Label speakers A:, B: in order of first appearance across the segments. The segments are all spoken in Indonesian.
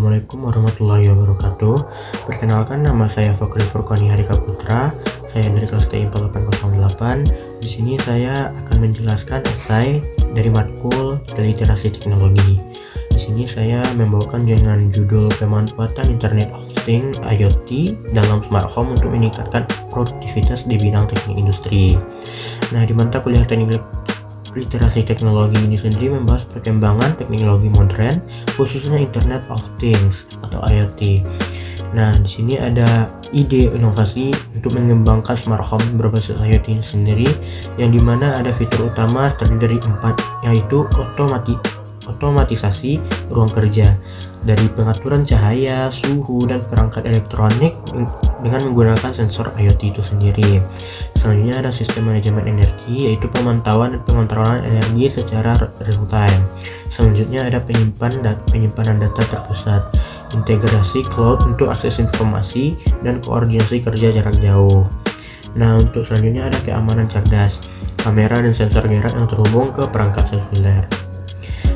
A: Assalamualaikum warahmatullahi wabarakatuh. Perkenalkan, nama saya Fakri Furqani Harika Putra. Saya dari kelas TI 4808. Di sini saya akan menjelaskan esai dari matkul literasi teknologi. Di sini saya membawakan dengan judul pemanfaatan Internet of Things (IoT) dalam smart home untuk meningkatkan produktivitas di bidang teknik industri. Nah, di mata kuliah teknik literasi teknologi ini sendiri membahas perkembangan teknologi modern, khususnya Internet of Things atau IoT. Nah, di sini ada ide inovasi untuk mengembangkan smart home berbasis IoT ini sendiri, yang dimana ada fitur utama terdiri dari 4, yaitu otomatisasi ruang kerja, dari pengaturan cahaya, suhu, dan perangkat elektronik dengan menggunakan sensor IoT itu sendiri. Selanjutnya ada sistem manajemen energi, yaitu pemantauan dan pengontrolan energi secara real time. Selanjutnya ada penyimpanan data terpusat, integrasi cloud untuk akses informasi dan koordinasi kerja jarak jauh. Nah, untuk selanjutnya ada keamanan cerdas, kamera dan sensor gerak yang terhubung ke perangkat seluler.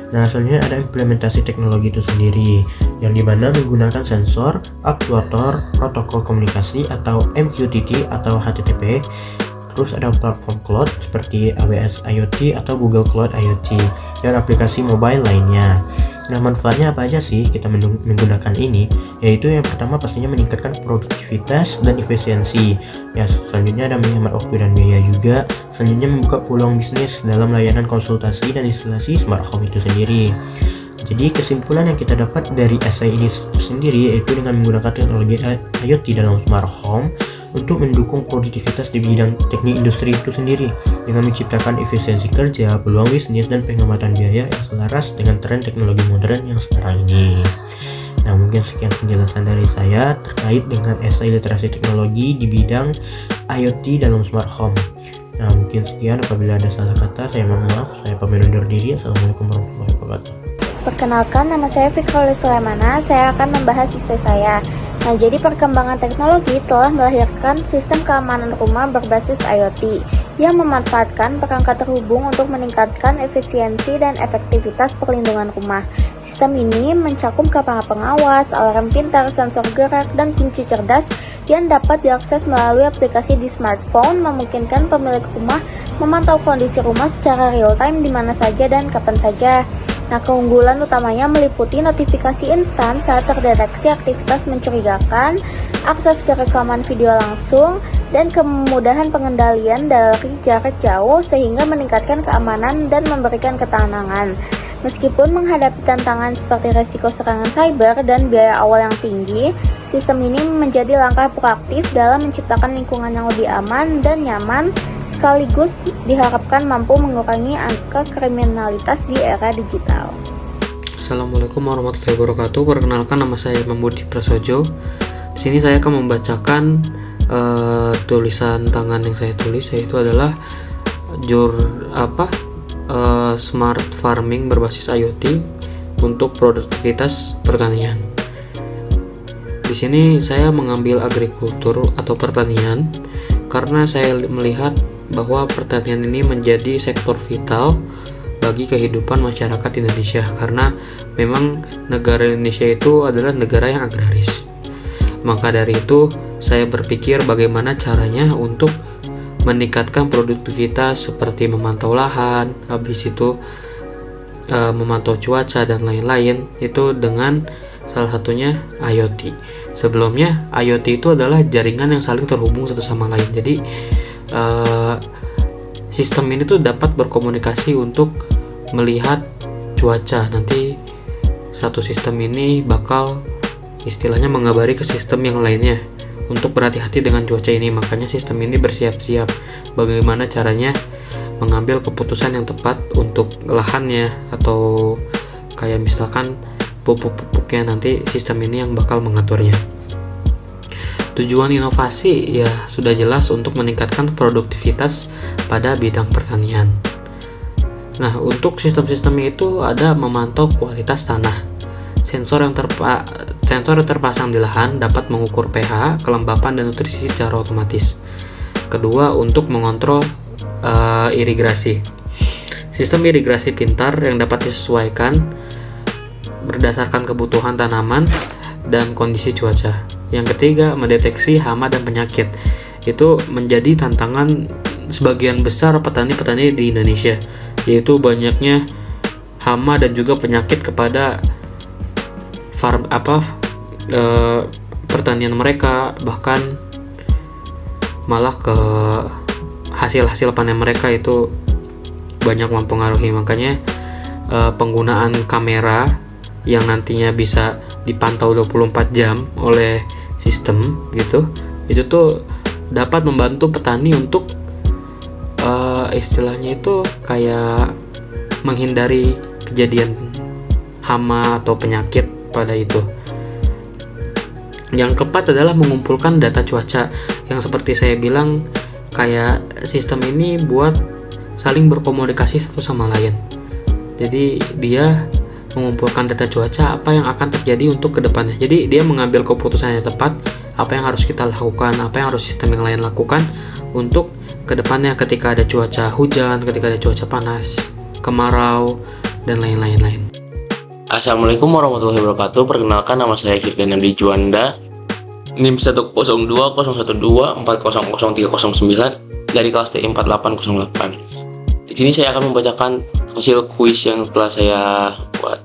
A: Nah, selanjutnya ada implementasi teknologi itu sendiri, yang dimana menggunakan sensor, aktuator, protokol komunikasi atau MQTT atau HTTP. Terus ada platform cloud seperti AWS IoT atau Google Cloud IoT, dan aplikasi mobile lainnya. Nah, manfaatnya apa aja sih kita menggunakan ini? Yaitu yang pertama pastinya meningkatkan produktivitas dan efisiensi. Ya, selanjutnya ada menghemat waktu dan biaya juga. Selanjutnya membuka peluang bisnis dalam layanan konsultasi dan instalasi smart home itu sendiri. Jadi kesimpulan yang kita dapat dari esai ini sendiri yaitu dengan menggunakan teknologi IoT dalam smart home untuk mendukung produktivitas di bidang teknik industri itu sendiri, dengan menciptakan efisiensi kerja, peluang bisnis, dan penghematan biaya yang selaras dengan tren teknologi modern yang sekarang ini. Nah, mungkin sekian penjelasan dari saya terkait dengan esai literasi teknologi di bidang IoT dalam smart home. Nah, mungkin sekian. Apabila ada salah kata, saya mohon maaf. Saya pamit undur diri. Assalamualaikum warahmatullahi wabarakatuh.
B: Perkenalkan, nama saya Fikri Sulaimana. Saya akan membahas esai saya. Nah, jadi perkembangan teknologi telah melahirkan sistem keamanan rumah berbasis IoT yang memanfaatkan perangkat terhubung untuk meningkatkan efisiensi dan efektivitas perlindungan rumah. Sistem ini mencakup kamera pengawas, alarm pintar, sensor gerak, dan kunci cerdas yang dapat diakses melalui aplikasi di smartphone, memungkinkan pemilik rumah memantau kondisi rumah secara real time di mana saja dan kapan saja. Nah, keunggulan utamanya meliputi notifikasi instan saat terdeteksi aktivitas mencurigakan, akses ke rekaman video langsung, dan kemudahan pengendalian dari jarak jauh sehingga meningkatkan keamanan dan memberikan ketenangan. Meskipun menghadapi tantangan seperti risiko serangan cyber dan biaya awal yang tinggi, sistem ini menjadi langkah proaktif dalam menciptakan lingkungan yang lebih aman dan nyaman, sekaligus diharapkan mampu mengurangi angka kriminalitas di era digital.
C: Assalamualaikum warahmatullahi wabarakatuh. Perkenalkan, nama saya Budi Prasojo. Di sini saya akan membacakan tulisan tangan yang saya tulis, yaitu adalah smart farming berbasis IoT untuk produktivitas pertanian. Di sini saya mengambil agrikultur atau pertanian karena saya melihat bahwa pertanian ini menjadi sektor vital bagi kehidupan masyarakat Indonesia, karena memang negara Indonesia itu adalah negara yang agraris. Maka dari itu saya berpikir bagaimana caranya untuk meningkatkan produktivitas seperti memantau lahan, habis itu memantau cuaca dan lain-lain, itu dengan salah satunya IoT. Sebelumnya IoT itu adalah jaringan yang saling terhubung satu sama lain. Jadi sistem ini tuh dapat berkomunikasi untuk melihat cuaca. Nanti satu sistem ini bakal istilahnya mengabari ke sistem yang lainnya untuk berhati-hati dengan cuaca ini. Makanya sistem ini bersiap-siap bagaimana caranya mengambil keputusan yang tepat untuk lahannya, atau kayak misalkan pupuk-pupuknya, nanti sistem ini yang bakal mengaturnya. Tujuan inovasi ya sudah jelas untuk meningkatkan produktivitas pada bidang pertanian. Nah, untuk sistem-sistemnya itu ada memantau kualitas tanah. Sensor yang terpasang di lahan dapat mengukur pH, kelembapan, dan nutrisi secara otomatis. Kedua, untuk mengontrol irigasi. Sistem irigasi pintar yang dapat disesuaikan berdasarkan kebutuhan tanaman dan kondisi cuaca. Yang ketiga, mendeteksi hama dan penyakit. Itu menjadi tantangan sebagian besar petani-petani di Indonesia, yaitu banyaknya hama dan juga penyakit kepada pertanian mereka, bahkan malah ke hasil panen mereka itu banyak mempengaruhi. Makanya penggunaan kamera yang nantinya bisa dipantau 24 jam oleh sistem gitu, itu tuh dapat membantu petani untuk istilahnya itu kayak menghindari kejadian hama atau penyakit pada itu. Yang keempat adalah mengumpulkan data cuaca, yang seperti saya bilang, kayak sistem ini buat saling berkomunikasi satu sama lain. Jadi dia mengumpulkan data cuaca, apa yang akan terjadi untuk kedepannya. Jadi dia mengambil keputusan yang tepat, apa yang harus kita lakukan, apa yang harus sistem yang lain lakukan untuk kedepannya ketika ada cuaca hujan, ketika ada cuaca panas, kemarau, dan lain-lain.
D: Assalamualaikum warahmatullahi wabarakatuh. Perkenalkan, nama saya Firdan Amdi Juanda, NIM 1020124003009 dari kelas TI 4808. Di sini saya akan membacakan hasil kuis yang telah saya buat.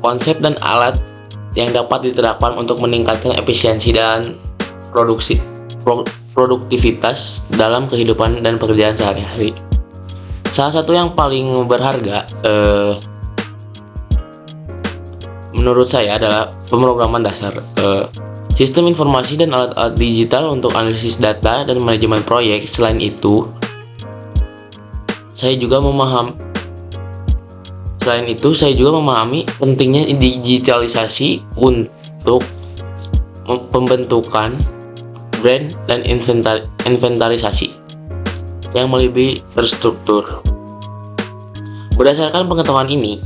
D: Konsep dan alat yang dapat diterapkan untuk meningkatkan efisiensi dan produktivitas dalam kehidupan dan pekerjaan sehari-hari. Salah satu yang paling berharga menurut saya adalah pemrograman dasar, sistem informasi dan alat-alat digital untuk analisis data dan manajemen proyek. Selain itu, saya juga memahami pentingnya digitalisasi untuk pembentukan brand dan inventarisasi yang lebih terstruktur. Berdasarkan pengetahuan ini,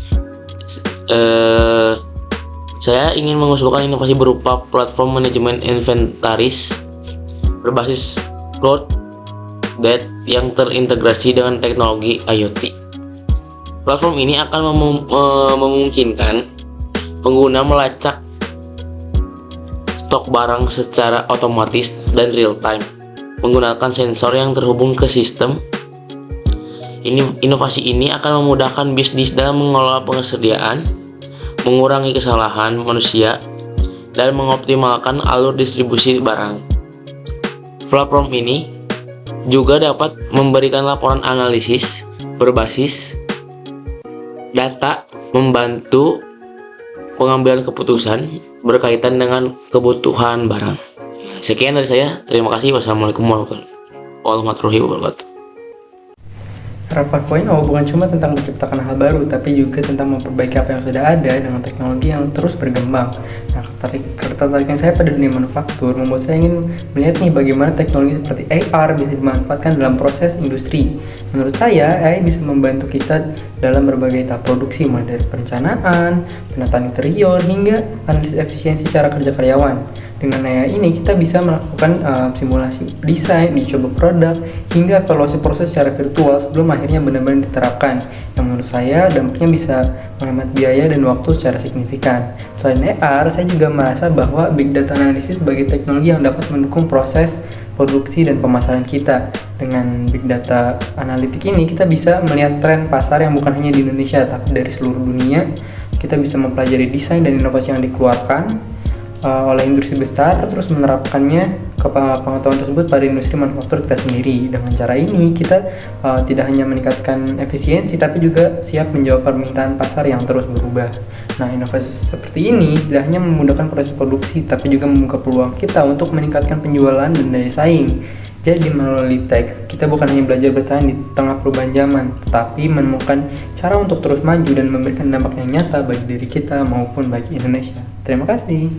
D: saya ingin mengusulkan inovasi berupa platform manajemen inventaris berbasis Cloud.net yang terintegrasi dengan teknologi IoT. Platform ini akan memungkinkan pengguna melacak stok barang secara otomatis dan real time menggunakan sensor yang terhubung ke sistem. Inovasi ini akan memudahkan bisnis dalam mengelola pengersediaan, mengurangi kesalahan manusia, dan mengoptimalkan alur distribusi barang. Platform ini juga dapat memberikan laporan analisis berbasis data, membantu pengambilan keputusan berkaitan dengan kebutuhan barang. Sekian dari saya. Terima kasih. Wassalamualaikum warahmatullahi wabarakatuh.
E: Rapat poin bukan cuma tentang menciptakan hal baru, tapi juga tentang memperbaiki apa yang sudah ada dengan teknologi yang terus berkembang. Nah, ketertarikan saya pada dunia manufaktur membuat saya ingin melihat nih bagaimana teknologi seperti AR bisa dimanfaatkan dalam proses industri. Menurut saya, AI bisa membantu kita dalam berbagai tahap produksi, mulai dari perencanaan, penataan interior, hingga analisis efisiensi cara kerja karyawan. Dengan AI ini kita bisa melakukan simulasi desain, dicoba produk, hingga evaluasi proses secara virtual sebelum akhirnya benar-benar diterapkan. Yang menurut saya dampaknya bisa menghemat biaya dan waktu secara signifikan. Selain AR, saya juga merasa bahwa Big Data Analysis sebagai teknologi yang dapat mendukung proses produksi dan pemasaran kita. Dengan Big Data Analytics ini kita bisa melihat tren pasar yang bukan hanya di Indonesia tapi dari seluruh dunia. Kita bisa mempelajari desain dan inovasi yang dikeluarkan oleh industri besar, terus menerapkannya ke pengetahuan tersebut pada industri manufaktur kita sendiri. Dengan cara ini kita tidak hanya meningkatkan efisiensi tapi juga siap menjawab permintaan pasar yang terus berubah. Nah, inovasi seperti ini tidak hanya memudahkan proses produksi tapi juga membuka peluang kita untuk meningkatkan penjualan dan daya saing. Jadi melalui tech, kita bukan hanya belajar bertahan di tengah perubahan zaman, tetapi menemukan cara untuk terus maju dan memberikan dampak yang nyata bagi diri kita maupun bagi Indonesia. Terima kasih.